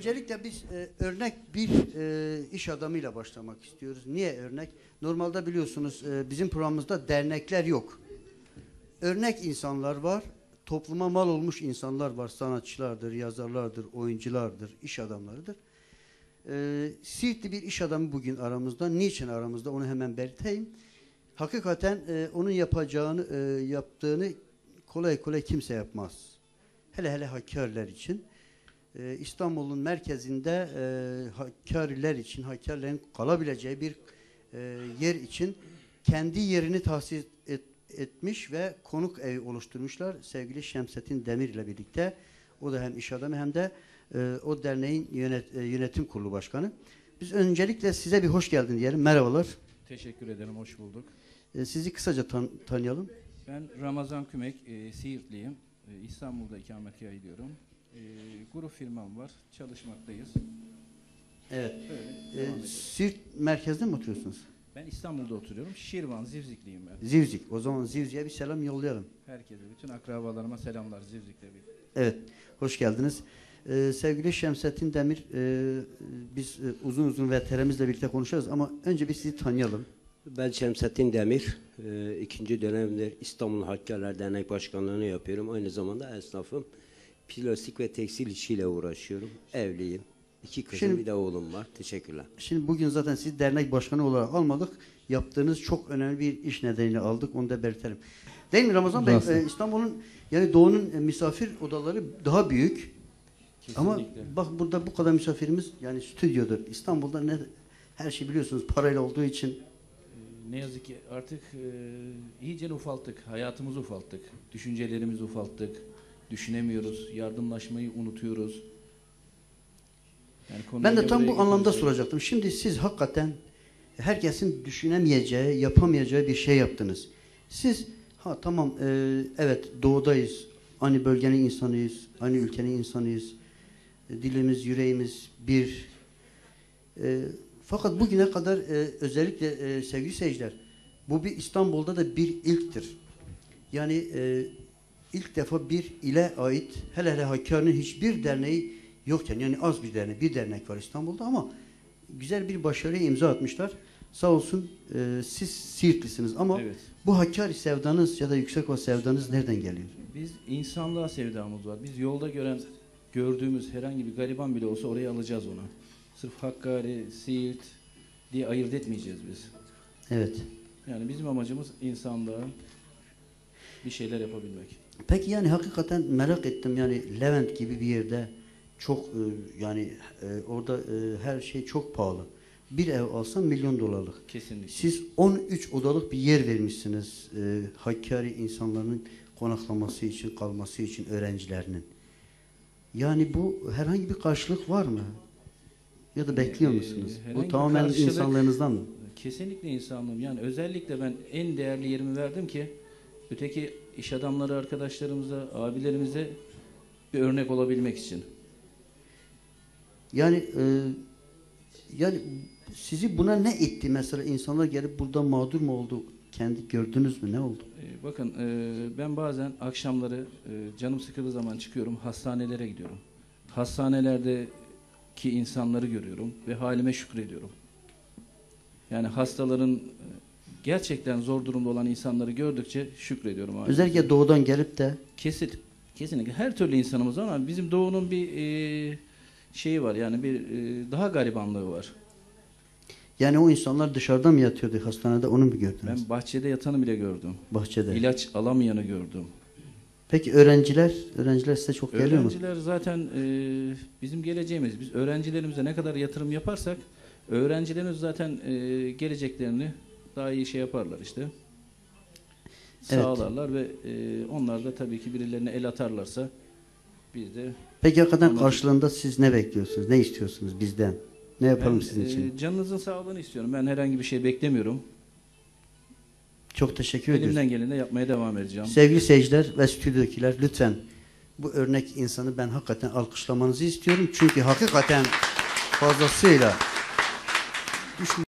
Öncelikle biz örnek bir iş adamıyla başlamak istiyoruz. Niye örnek? Normalde biliyorsunuz bizim programımızda dernekler yok. Örnek insanlar var. Topluma mal olmuş insanlar var. Sanatçılardır, yazarlardır, oyunculardır, iş adamlarıdır. Siirtli bir iş adamı bugün aramızda. Niçin aramızda? Onu hemen belirteyim. Hakikaten onun yaptığını kolay kolay kimse yapmaz. Hele hele Hakkariler için. İstanbul'un merkezinde Hakkariler için, Hakkarilerin kalabileceği bir yer için kendi yerini tahsis etmiş ve konuk evi oluşturmuşlar. Sevgili Şemsettin Demir ile birlikte. O da hem iş adamı hem de o derneğin yönetim kurulu başkanı. Biz öncelikle size bir hoş geldin diyelim. Merhabalar. Teşekkür ederim, hoş bulduk. Sizi kısaca tanıyalım. Ben Ramazan Kümek, Siirtliyim. İstanbul'da ikametgah ediyorum. Grup firmam var, çalışmaktayız. Evet. Siirt merkezde mi oturuyorsunuz? Ben İstanbul'da oturuyorum. Şirvan, Zivzikliyim ben. Zivzik. O zaman Zivzik'e bir selam yollayalım. Herkese, bütün akrabalarıma selamlar Zivzik'te bir. Evet, hoş geldiniz. Sevgili Şemsettin Demir, biz uzun uzun VTR'mizle birlikte konuşacağız ama önce bir sizi tanıyalım. Ben Şemsettin Demir, ikinci dönemdir İstanbul Hakkariler Dernek Başkanlığı'nı yapıyorum. Aynı zamanda esnafım. Plastik ve tekstil işiyle uğraşıyorum. Evliyim. 2 kızım, bir de oğlum var. Teşekkürler. Şimdi bugün zaten sizi dernek başkanı olarak almadık. Yaptığınız çok önemli bir iş nedeniyle aldık. Onu da belirtelim. Değil mi Ramazan Bey? İstanbul'un yani Doğu'nun misafir odaları daha büyük. Kesinlikle. Ama bak burada bu kadar misafirimiz yani stüdyodur. İstanbul'da her şey biliyorsunuz parayla olduğu için. Ne yazık ki artık iyice ufalttık. Hayatımızı ufalttık. Düşüncelerimizi ufalttık. Düşünemiyoruz. Yardımlaşmayı unutuyoruz. Yani ben de tam bu anlamda soracaktım. Şimdi siz hakikaten herkesin düşünemeyeceği, yapamayacağı bir şey yaptınız. Siz tamam evet doğudayız. Aynı bölgenin insanıyız. Aynı ülkenin insanıyız. Dilimiz, yüreğimiz bir. Fakat bugüne kadar özellikle sevgili seyirciler bu bir İstanbul'da da bir ilktir. Yani ilk defa bir ile ait hele hele Hakkari'nin hiçbir derneği yokken yani az bir dernek var İstanbul'da ama güzel bir başarıya imza atmışlar. Sağ olsun siz Siirtlisiniz ama evet. Bu Hakkari sevdanız ya da Yüksekova sevdanız nereden geliyor? Biz insanlığa sevdamız var. Biz yolda gördüğümüz herhangi bir gariban bile olsa oraya alacağız onu. Sırf Hakkari, Siirt diye ayırt etmeyeceğiz biz. Evet. Yani bizim amacımız insanlığa bir şeyler yapabilmek. Peki yani hakikaten merak ettim yani Levent gibi bir yerde çok orada her şey çok pahalı. Bir ev alsan $1 milyon. Kesinlikle. Siz 13 odalık bir yer vermişsiniz Hakkari insanların konaklaması için, kalması için öğrencilerinin. Yani bu herhangi bir karşılık var mı? Ya da bekliyor musunuz? Bu tamamen insanlarınızdan mı? Kesinlikle insanlığım. Yani özellikle ben en değerli yerimi verdim ki öteki iş adamları arkadaşlarımıza, abilerimize bir örnek olabilmek için. Yani sizi buna ne itti mesela insanlar gelip burada mağdur mu oldu? Kendi gördünüz mü? Ne oldu? Bakın ben bazen akşamları canım sıkıldığı zaman çıkıyorum, hastanelere gidiyorum. Hastanelerdeki insanları görüyorum ve halime şükrediyorum. Yani hastaların gerçekten zor durumda olan insanları gördükçe şükrediyorum. Özellikle doğudan gelip de kesinlikle her türlü insanımız var ama bizim doğunun bir şeyi var yani bir daha garibanlığı var. Yani o insanlar dışarıda mı yatıyordu hastanede onu mu gördünüz? Ben bahçede yatanı bile gördüm. Bahçede. İlaç alamayanı gördüm. Peki öğrenciler size çok geliyor mu? Öğrenciler zaten bizim geleceğimiz. Biz öğrencilerimize ne kadar yatırım yaparsak öğrencilerimiz zaten geleceklerini daha iyi şey yaparlar işte. Evet. Sağlarlar ve onlar da tabii ki birilerine el atarlarsa biz de... Peki hakikaten karşılığında siz ne bekliyorsunuz? Ne istiyorsunuz bizden? Ne yapalım sizin için? Canınızın sağlığını istiyorum. Ben herhangi bir şey beklemiyorum. Çok teşekkür ediyoruz. Elimden geleni yapmaya devam edeceğim. Sevgili seyirciler ve stüdyodakiler lütfen bu örnek insanı ben hakikaten alkışlamanızı istiyorum. Çünkü hakikaten fazlasıyla